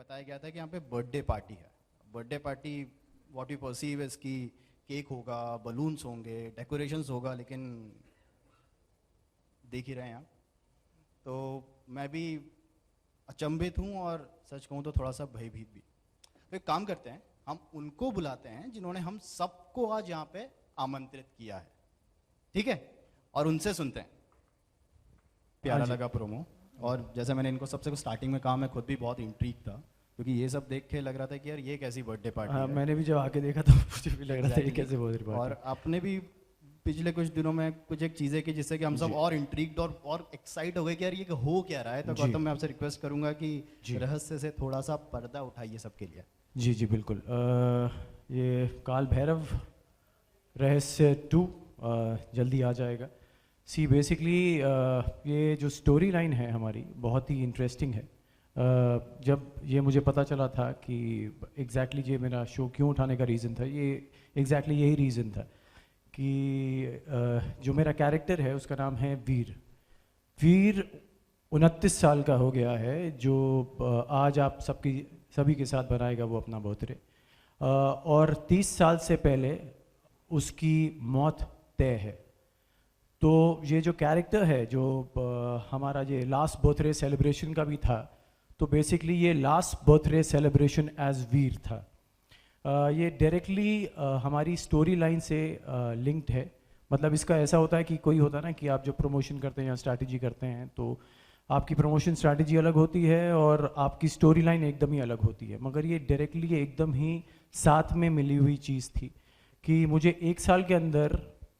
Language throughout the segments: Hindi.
बताया गया था कि यहाँ पे बर्थडे पार्टी है। Birthday party what you perceive is कि केक होगा, बलून्स होंगे, डेकोरेशंस होगा, लेकिन देख ही रहे हैं आप। तो मैं भी अचंभित हूँ और सच कहूँ तो थोड़ा सा भयभीत भी। तो एक काम करते हैं, हम उनको बुलाते हैं जिन्होंने हम सबको आज यहाँ पे आमंत्रित किया है, ठीक है? और उनसे सुनते हैं। प्यारा लगा प्रोमो, और जैसे मैंने इनको सबसे स्टार्टिंग में कहा, मैं खुद भी बहुत इंट्रीग था क्योंकि ये सब देख के लग रहा था कि यार ये कैसी बर्थडे पार्टी है। मैंने भी जब आके देखा तो मुझे भी लग रहा था ये कैसे बर्थडे पार्टी। और आपने भी पिछले कुछ दिनों में कुछ एक चीज़ें की जिससे कि हम सब और इंट्रीग्ड और एक्साइट हो गए कि यार ये हो क्या रहा है। तो गौतम, मैं आपसे रिक्वेस्ट करूंगा कि रहस्य से थोड़ा सा पर्दा उठाइए सबके लिए। जी जी बिल्कुल। ये काल भैरव रहस्य 2 जल्दी आ जाएगा। सी बेसिकली ये जो स्टोरी लाइन है हमारी बहुत ही इंटरेस्टिंग है। जब ये मुझे पता चला था कि एग्जैक्टली ये मेरा शो क्यों उठाने का रीज़न था, ये एग्जैक्टली यही रीज़न था कि जो मेरा कैरेक्टर है उसका नाम है वीर। वीर 29 साल का हो गया है, जो आज आप सभी के साथ बनाएगा वो अपना बर्थडे। और 30 साल से पहले उसकी मौत तय है। तो ये जो कैरेक्टर है, जो हमारा ये लास्ट बर्थडे सेलिब्रेशन का भी था, तो बेसिकली ये लास्ट बर्थडे सेलिब्रेशन एज वीर था। ये डायरेक्टली हमारी स्टोरी लाइन से लिंक्ड है। मतलब इसका ऐसा होता है कि कोई होता है ना कि आप जब प्रमोशन करते हैं या स्ट्रैटेजी करते हैं तो आपकी प्रमोशन स्ट्रैटेजी अलग होती है और आपकी स्टोरी लाइन एकदम ही अलग होती है। मगर ये डायरेक्टली एकदम ही साथ में मिली हुई चीज़ थी कि मुझे 1 साल के अंदर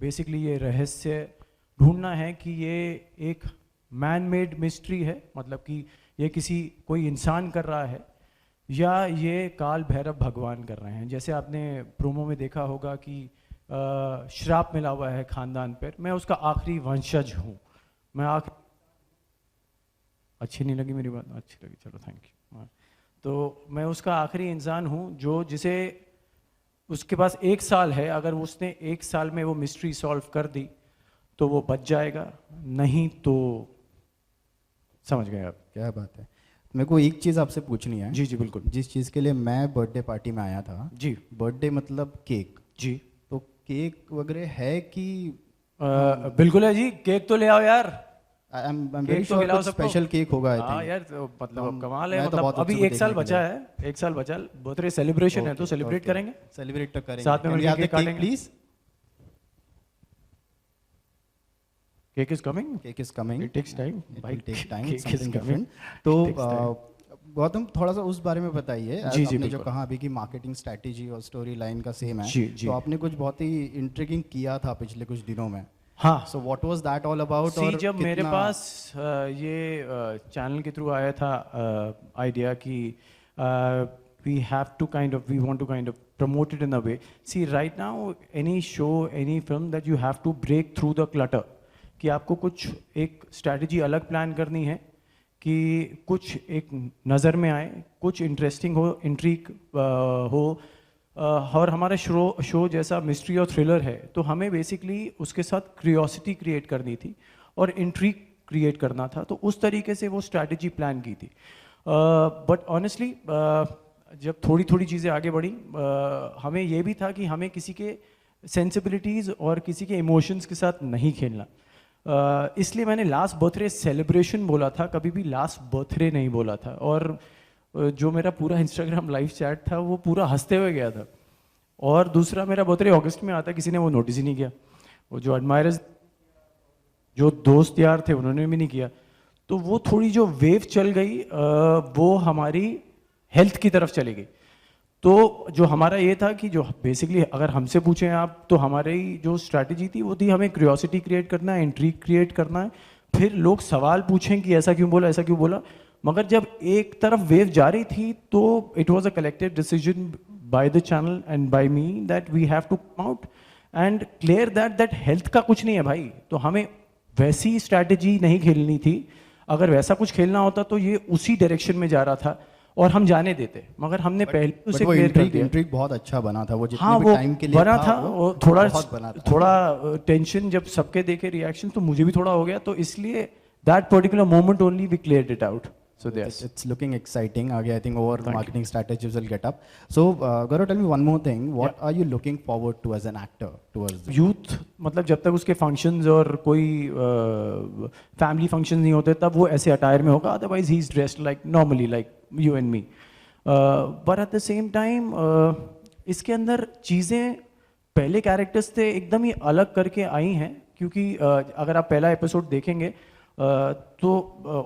बेसिकली ये रहस्य ढूंढना है कि ये एक मैन मेड मिस्ट्री है, मतलब कि ये कोई इंसान कर रहा है या ये काल भैरव भगवान कर रहे हैं। जैसे आपने प्रोमो में देखा होगा कि श्राप मिला हुआ है खानदान पर। मैं उसका आखिरी वंशज हूँ। मैं अच्छी नहीं लगी मेरी बात? अच्छी लगी, चलो थैंक यू। तो मैं उसका आखिरी इंसान हूँ जिसे उसके पास 1 साल है। अगर उसने 1 साल में वो मिस्ट्री सॉल्व कर दी तो वो बच जाएगा, नहीं तो समझ गए आप। क्या बात है। मेरे को एक चीज़ आपसे पूछनी है। जी जी बिल्कुल। जिस चीज़ के लिए मैं बर्थडे पार्टी में आया था जी, बर्थडे मतलब केक, जी तो केक वगैरह है कि? बिल्कुल है जी, केक तो ले आओ यार। I am very sure special cake होगा। हाँ यार, तो मतलब कमाल है। मैं तो मतलब बहुत अभी उत्सुक 1 साल देखने के बचा है, 1 साल बचा, बर्थडे सेलिब्रेशन है तो सेलिब्रेट करेंगे। सेलिब्रेट तो करेंगे साथ में मिलकर केक काटेंगे please. Cake is coming, cake is coming, it takes time भाई, take time, cake is something coming. Different. तो गौतम, थोड़ा सा उस बारे में बताइए। जी जी आपने जो कहा अभी कि मार्केटिंग स्ट्रैटेजी और स्टोरी लाइन का सेम है, जी जी। तो आपने कुछ बहुत ही इंट्रिगिंग किया था पिछले कुछ दिनों में। हाँ, so what was that all about? और जब मेरे पास ये चैनल के थ्रू आया था आइडिया कि we have to we want to kind of promote it in a way. See, right now any show, any film that you have to break through the clutter, कि आपको कुछ एक स्ट्रैटेजी अलग प्लान करनी है कि कुछ एक नज़र में आए, कुछ इंटरेस्टिंग हो, इंट्रीग हो। और हमारा शो जैसा मिस्ट्री और थ्रिलर है तो हमें बेसिकली उसके साथ क्यूरियोसिटी क्रिएट करनी थी और इंट्रीग क्रिएट करना था। तो उस तरीके से वो स्ट्रैटेजी प्लान की थी। बट ऑनेस्टली जब थोड़ी थोड़ी चीज़ें आगे बढ़ी, हमें ये भी था कि हमें किसी के सेंसिबिलिटीज़ और किसी के इमोशंस के साथ नहीं खेलना। इसलिए मैंने लास्ट बर्थडे सेलिब्रेशन बोला था, कभी भी लास्ट बर्थडे नहीं बोला था। और जो मेरा पूरा इंस्टाग्राम लाइव चैट था वो पूरा हंसते हुए गया था। और दूसरा, मेरा बर्थडे अगस्त में आता, किसी ने वो नोटिस ही नहीं किया। वो जो एडमायरर्स, जो दोस्त यार थे, उन्होंने भी नहीं किया। तो वो थोड़ी जो वेव चल गई वो हमारी हेल्थ की तरफ चली गई। तो जो हमारा ये था कि जो बेसिकली अगर हमसे पूछें आप, तो हमारी जो स्ट्रैटेजी थी वो थी हमें क्यूरियोसिटी क्रिएट करना है, इंट्रीग क्रिएट करना है। फिर लोग सवाल पूछें कि ऐसा क्यों बोला, ऐसा क्यों बोला। मगर जब एक तरफ वेव जा रही थी तो it was a collective decision by the channel and by me that we have to come out and clear that health का कुछ नहीं है भाई। तो हमें वैसी स्ट्रैटेजी नहीं खेलनी थी। अगर वैसा कुछ खेलना होता तो ये उसी डायरेक्शन में जा रहा था और हम जाने देते, मगर हमने पहले उसे क्लियर कर दिया। इंट्रिग बहुत अच्छा बना था वो, जितने हाँ, भी टाइम के लिए बना था। वो थोड़ा टेंशन जब सबके देखे रिएक्शन तो मुझे भी थोड़ा हो गया। तो इसलिए that particular moment only we cleared it out. So yes. It's looking exciting. Again, I think our marketing strategies will get up. So, Gaurav, tell me one more thing. What are you looking forward to as an actor towards this? Youth मतलब जब तक उसके फंक्शंस और कोई फैमिली फंक्शन नहीं होते तब वो ऐसे अटायर में होगा, otherwise he is dressed like normally like you and me. But at the same time इसके अंदर चीज़ें पहले कैरेक्टर्स से एकदम ही अलग करके आई हैं, क्योंकि अगर आप पहला एपिसोड देखेंगे तो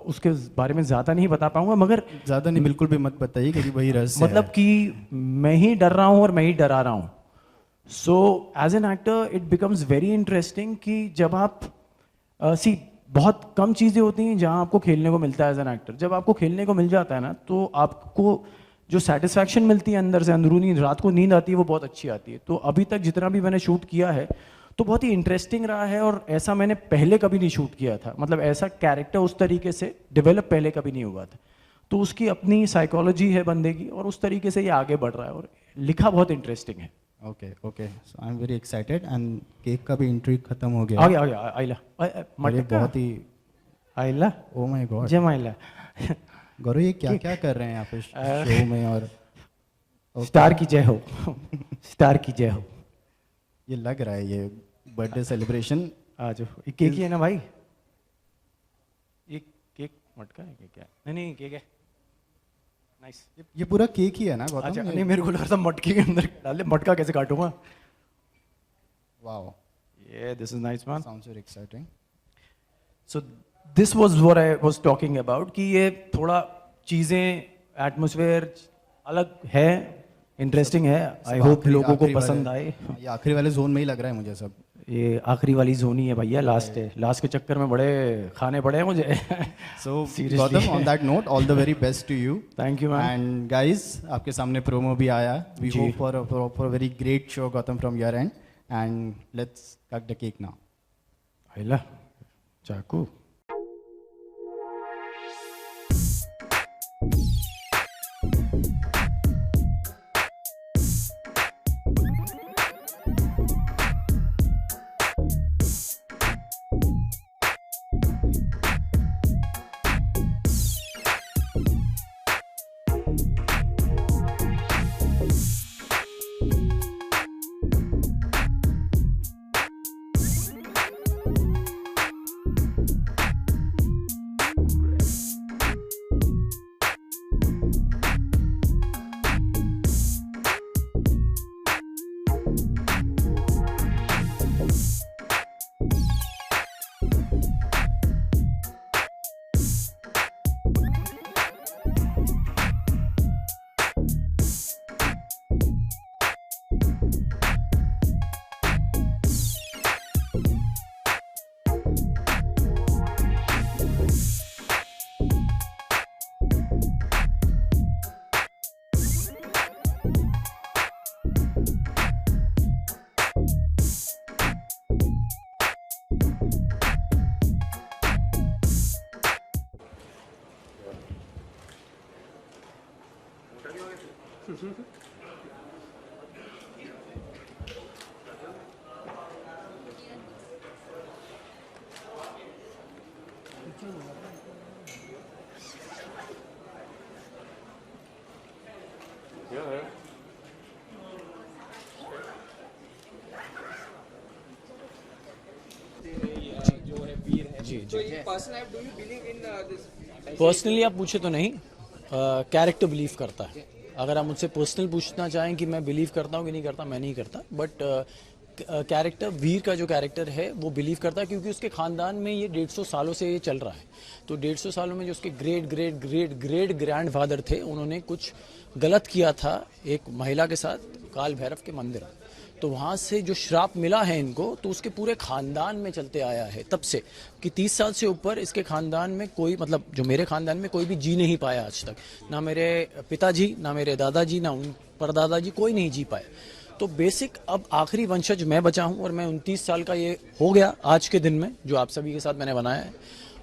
उसके बारे में ज़्यादा नहीं बता पाऊंगा, मगर ज़्यादा नहीं, बिल्कुल भी मत बताइए क्योंकि वही रहस्य मतलब कि मैं ही डर रहा हूँ और मैं ही डरा रहा हूँ. So as an actor it becomes very interesting कि जब आप सी बहुत कम चीज़ें होती हैं जहाँ आपको खेलने को मिलता है एज एन एक्टर. जब आपको खेलने को मिल जाता है ना तो आपको जो सेटिस्फैक्शन मिलती है अंदर से, अंदरूनी रात को नींद आती है, वो बहुत अच्छी आती है. तो अभी तक जितना भी मैंने शूट किया है तो बहुत ही इंटरेस्टिंग रहा है, और ऐसा मैंने पहले कभी नहीं शूट किया था. मतलब ऐसा कैरेक्टर उस तरीके से डेवलप पहले कभी नहीं हुआ था. तो उसकी अपनी साइकोलॉजी है बंदे की, और उस तरीके से ये आगे बढ़ रहा है, और लिखा बहुत इंटरेस्टिंग है. Okay okay, so I am very excited. And cake का भी इंट्रीग खत्म हो गया. आ गया आइला मटका बहुत ही आइला. ओ माय गॉड, जय माइला. गौरव ये क्या क्या कर रहे हैं यहाँ पे शो में? और स्टार की जय हो. स्टार की जय हो. ये लग रहा है ये बर्थडे सेलिब्रेशन. आ जाओ. ये केक ही है ना भाई? ये केक मटका है क्या? नहीं केक है. नाइस. ये पूरा केक ही है ना गौतम? अच्छा, नहीं मेरे को लगा था मटके के अंदर डाले. मटका कैसे काटूंगा? वाओ, ये this is nice man. Sounds very exciting. So this was what I was talking about कि ये थोड़ा चीज़ें एटमॉस्फेयर अलग है, इंटरेस्टिंग है. आई होप लोगों को पसंद आए. ये आखिरी वाले जोन में ही लग रहा है मुझे सब. ये आखिरी वाली जोन ही है भैया, लास्ट है. लास्ट के चक्कर में बड़े खाने पड़े हैं मुझे. So Gautam, on that note, all the very best to you. Thank you ma'am. And guys, आपके सामने प्रोमो भी आया. We hope for a very great show Gautam from your end. And let's cut the cake now. आइला चाकू. पर्सनली आप पूछे तो नहीं, कैरेक्टर बिलीव करता है. अगर आप मुझसे पर्सनल पूछना चाहें कि मैं बिलीव करता हूँ कि नहीं करता, मैं नहीं करता. बट कैरेक्टर वीर का जो कैरेक्टर है वो बिलीव करता है, क्योंकि उसके खानदान में ये 150 सालों से ये चल रहा है. तो 150 सालों में जो उसके great great great great grand father थे, उन्होंने कुछ गलत किया था एक महिला के साथ काल भैरव के मंदिर में. तो वहाँ से जो श्राप मिला है इनको, तो उसके पूरे खानदान में चलते आया है तब से, कि 30 साल से ऊपर इसके खानदान में कोई, मतलब जो मेरे खानदान में कोई भी जी नहीं पाया आज तक. ना मेरे पिताजी, ना मेरे दादाजी, ना उन परदादाजी, कोई नहीं जी पाया. तो बेसिक अब आखिरी वंशज मैं बचा हूँ, और मैं 29 साल का ये हो गया आज के दिन में, जो आप सभी के साथ मैंने बनाया है.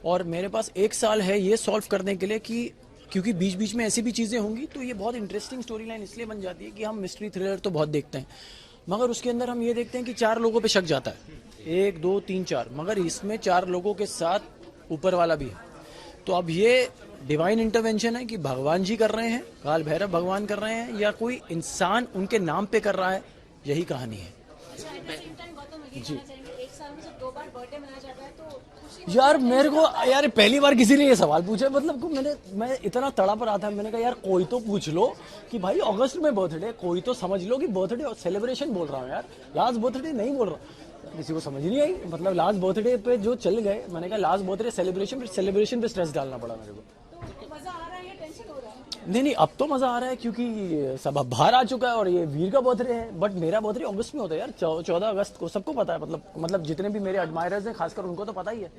और मेरे पास 1 साल है ये सॉल्व करने के लिए, कि क्योंकि बीच बीच में ऐसी भी चीज़ें होंगी, तो ये बहुत इंटरेस्टिंग स्टोरी लाइन इसलिए बन जाती है कि हम मिस्ट्री थ्रिलर तो बहुत देखते हैं, मगर उसके अंदर हम ये देखते हैं कि 4 लोगों पे शक जाता है, 1 2 3 4, मगर इसमें 4 लोगों के साथ ऊपर वाला भी है. तो अब ये डिवाइन इंटरवेंशन है कि भगवान जी कर रहे हैं, काल भैरव भगवान कर रहे हैं, या कोई इंसान उनके नाम पे कर रहा है, यही कहानी है। जी एक साल में सिर्फ 2 बार बर्थडे मनाया जाता है, तो यार मेरे को यार पहली बार किसी ने ये सवाल पूछा, मतलब को मैं इतना तड़ा पर आता, मैंने कहा यार कोई तो पूछ लो कि भाई अगस्त में बर्थडे, कोई तो समझ लो कि बर्थडे और सेलिब्रेशन बोल रहा हूँ यार, लास्ट बर्थडे नहीं बोल रहा। किसी को समझ नहीं आई, मतलब लास्ट बर्थडे पे जो चल गए, मैंने कहा लास्ट बर्थडे सेलिब्रेशन पे स्ट्रेस डालना पड़ा मेरे को। तो मजा आ रहा है या टेंशन हो रहा है? नहीं अब तो मजा आ रहा है, क्योंकि सब अब बाहर आ चुका है और ये वीर का बर्थडे है। बट मेरा बर्थडे अगस्त में होता है यार, 14 अगस्त को, सबको पता है, मतलब जितने भी मेरे एडमायरर्स हैं खासकर उनको तो पता ही है।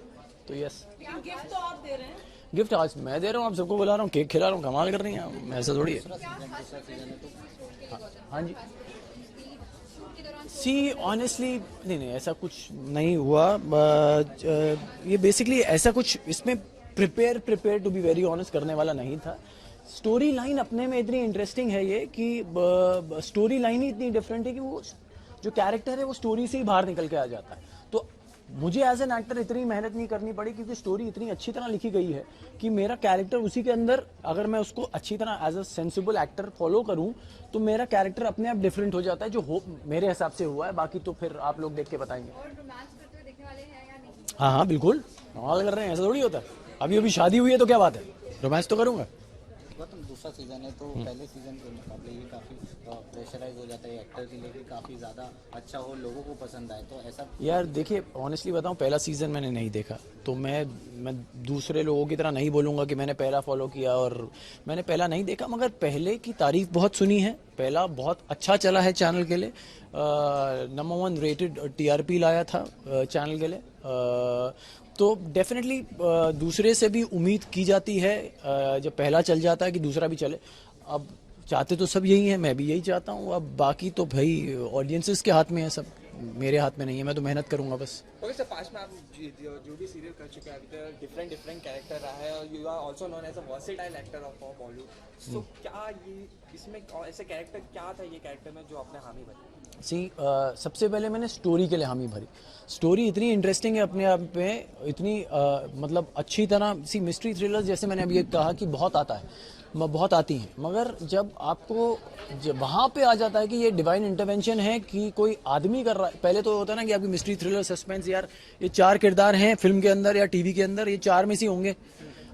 तो यस, गिफ्ट तो आप दे रहे हैं, गिफ्ट आज मैं दे रहा हूँ, आप सबको बुला रहा हूँ, केक खिला रहा हूँ, कमाल कर रही हैं, ऐसा थोड़ी है। हाँ जी, सी ऑनेस्टली नहीं ऐसा कुछ नहीं हुआ। ये बेसिकली ऐसा कुछ इसमें prepare to be very honest करने वाला नहीं था। स्टोरी लाइन अपने में इतनी इंटरेस्टिंग है ये कि स्टोरी लाइन ही इतनी डिफरेंट है कि वो जो कैरेक्टर है वो स्टोरी से ही बाहर निकल के आ जाता है। तो मुझे एज एन एक्टर इतनी मेहनत नहीं करनी पड़ी, क्योंकि स्टोरी इतनी अच्छी तरह लिखी गई है कि मेरा कैरेक्टर उसी के अंदर, अगर मैं उसको अच्छी तरह as a sensible actor follow करूं तो मेरा कैरेक्टर अपने आप डिफरेंट हो जाता है, जो मेरे हिसाब से हुआ है। बाकी तो फिर आप लोग देख के बताएंगे। और रोमांस करते हुए देखने वाले हैं या नहीं? हाँ बिल्कुल, कमाल कर रहे हैं, ऐसा थोड़ी होता है। अभी शादी हुई है तो क्या बात है, रोमांस तो करूंगा। गौतम, दूसरा सीजन है तो पहले सीजन के मुकाबले ये काफ़ी प्रेशराइज हो जाता है एक्टर के लिए कि काफ़ी ज़्यादा अच्छा हो, लोगों को पसंद आए, तो ऐसा? यार देखिए ऑनेस्टली बताऊं, पहला सीजन मैंने नहीं देखा, तो मैं दूसरे लोगों की तरह नहीं बोलूंगा कि मैंने पहला फॉलो किया और मैंने पहला नहीं देखा, मगर पहले की तारीफ बहुत सुनी है। पहला बहुत अच्छा चला है चैनल के लिए, नंबर 1 रेटेड TRP लाया था चैनल के लिए। तो डेफिनेटली दूसरे से भी उम्मीद की जाती है जब पहला चल जाता है कि दूसरा भी चले। अब चाहते तो सब यही है, मैं भी यही चाहता हूँ। अब बाकी तो भाई ऑडियंसेस के हाथ में है, सब मेरे हाथ में नहीं है, मैं तो मेहनत करूंगा बस। ओके सर, पास्ट में आप जो भी सीरियल कर चुके हैं अभी तक डिफरेंट कैरेक्टर रहा है और you are also known as a versatile actor of Bollywood. So क्या ये इसमें ऐसे कैरेक्टर क्या था ये कैरेक्टर में जो आपने हामी भरी? सबसे पहले मैंने स्टोरी के लिए हामी भरी। स्टोरी इतनी इंटरेस्टिंग है अपने आप में, इतनी मतलब अच्छी तरह मिस्ट्री थ्रिलर जैसे मैंने अभी कहा कि बहुत आती हैं, मगर जब आपको वहाँ पे आ जाता है कि ये डिवाइन इंटरवेंशन है कि कोई आदमी कर रहा है। पहले तो होता है ना कि आपकी मिस्ट्री थ्रिलर सस्पेंस, यार ये 4 किरदार हैं फिल्म के अंदर या टीवी के अंदर, ये 4 में से होंगे,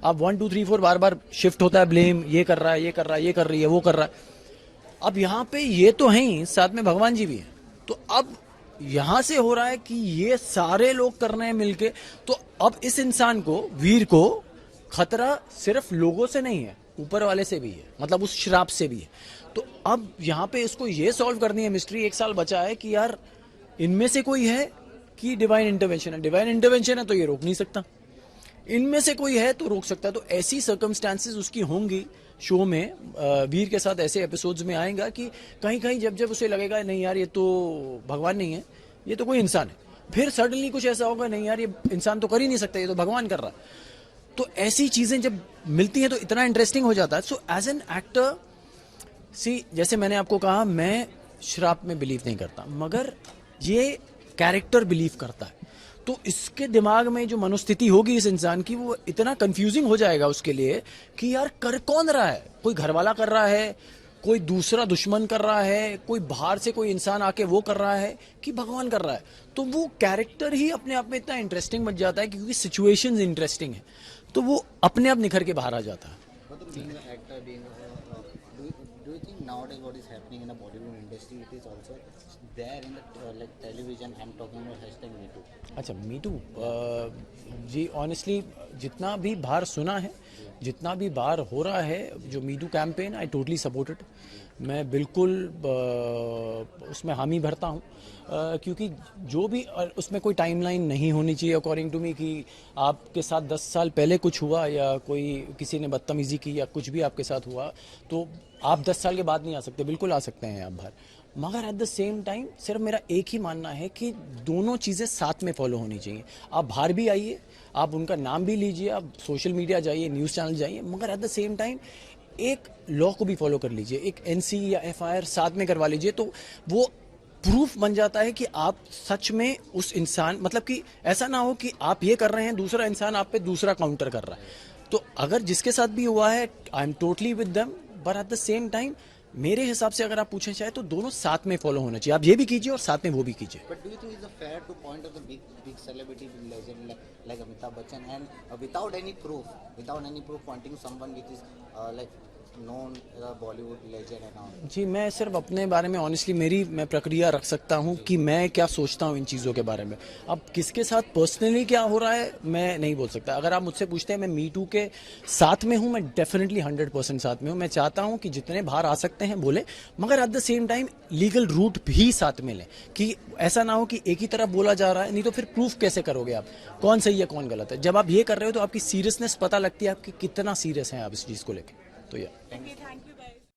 आप 1 2 3 4 बार बार शिफ्ट होता है ब्लेम, ये कर रहा है, ये कर रहा है, ये कर रही है, वो कर रहा है। अब यहाँ पे ये तो हैं ही, साथ में भगवान जी भी हैं। तो अब यहाँ से हो रहा है कि ये सारे लोग कर रहे हैं मिलके, तो अब इस इंसान को, वीर को, खतरा सिर्फ लोगों से नहीं है, ऊपर वाले से भी है, मतलब उस श्राप से भी है। तो अब यहाँ पे इसको ये सॉल्व करनी है मिस्ट्री। 1 साल बचा है कि यार इनमें से कोई है कि डिवाइन इंटरवेंशन है। डिवाइन इंटरवेंशन है तो ये रोक नहीं सकता, इनमें से कोई है तो रोक सकता है। तो ऐसी सर्कमस्टांसेस उसकी होंगी शो में, वीर के साथ ऐसे एपिसोड्स में आएगा कि कहीं कहीं जब उसे लगेगा नहीं यार ये तो भगवान नहीं है, ये तो कोई इंसान है, फिर सडनली कुछ ऐसा होगा नहीं यार ये इंसान तो कर ही नहीं सकता, ये तो भगवान कर रहा है। तो ऐसी चीजें जब मिलती हैं तो इतना इंटरेस्टिंग हो जाता है। सो एज एन एक्टर जैसे मैंने आपको कहा, मैं श्राप में बिलीव नहीं करता, मगर ये कैरेक्टर बिलीव करता है। तो इसके दिमाग में जो मनोस्थिति होगी इस इंसान की, वो इतना कंफ्यूजिंग हो जाएगा उसके लिए कि यार कर कौन रहा है, कोई घरवाला कर रहा है, कोई दूसरा दुश्मन कर रहा है, कोई बाहर से कोई इंसान आके वो कर रहा है, कि भगवान कर रहा है। तो वो कैरेक्टर ही अपने आप में इतना इंटरेस्टिंग बन जाता है क्योंकि सिचुएशंस इंटरेस्टिंग है, तो वो अपने आप निखर के बाहर आ जाता है। Do you think nowadays what is happening in the Bollywood industry, it is also there in the like television? I'm talking about #MeToo. अच्छा, मीटू जी ऑनेस्टली जितना भी बाहर सुना है, जितना भी बाहर हो रहा है जो me too campaign, I totally supported. मैं बिल्कुल उसमें हामी भरता हूँ, क्योंकि जो भी उसमें कोई टाइमलाइन नहीं होनी चाहिए अकॉर्डिंग टू मी, कि आपके साथ 10 साल पहले कुछ हुआ या कोई किसी ने बदतमीजी की या कुछ भी आपके साथ हुआ तो आप 10 साल के बाद नहीं आ सकते। बिल्कुल आ सकते हैं आप बाहर, मगर एट द सेम टाइम सिर्फ मेरा एक ही मानना है कि दोनों चीज़ें साथ में फॉलो होनी चाहिए। आप बाहर भी आइए, आप उनका नाम भी लीजिए, आप सोशल मीडिया जाइए, न्यूज़ चैनल जाइए, मगर एट द सेम टाइम एक लॉ को भी फॉलो कर लीजिए, एक NC या FIR साथ में करवा लीजिए। तो वो प्रूफ बन जाता है कि आप सच में उस इंसान, मतलब कि ऐसा ना हो कि आप ये कर रहे हैं, दूसरा इंसान आप पे दूसरा काउंटर कर रहा है। तो अगर जिसके साथ भी हुआ है, I am totally with them, but at the same time मेरे हिसाब से अगर आप पूछना चाहे तो दोनों साथ में फॉलो होना चाहिए। आप ये भी कीजिए और साथ में वो भी कीजिए। But do you think it's fair to point out the big celebrity, big legend like Amitabh Bachchan, and without any proof, pointing someone which is like known Bollywood legend and all? जी, मैं सिर्फ अपने बारे में ऑनेस्टली मैं प्रक्रिया रख सकता हूँ कि मैं क्या सोचता हूँ इन चीज़ों के बारे में। अब किसके साथ पर्सनली क्या हो रहा है मैं नहीं बोल सकता। अगर आप मुझसे पूछते हैं मैं मी टू के साथ में हूँ, मैं डेफिनेटली 100% साथ में हूँ। मैं चाहता हूँ कि जितने बाहर आ सकते हैं बोले, मगर at the same time legal route भी साथ में लें, कि ऐसा ना हो कि एक ही तरफ बोला जा रहा है, नहीं तो फिर प्रूफ कैसे करोगे आप कौन सही है कौन गलत है। जब आप ये कर रहे हो तो आपकी सीरियसनेस पता लगती है, आपकी कितना सीरियस है आप इस चीज़ को लेकर। तो ये थैंक यू।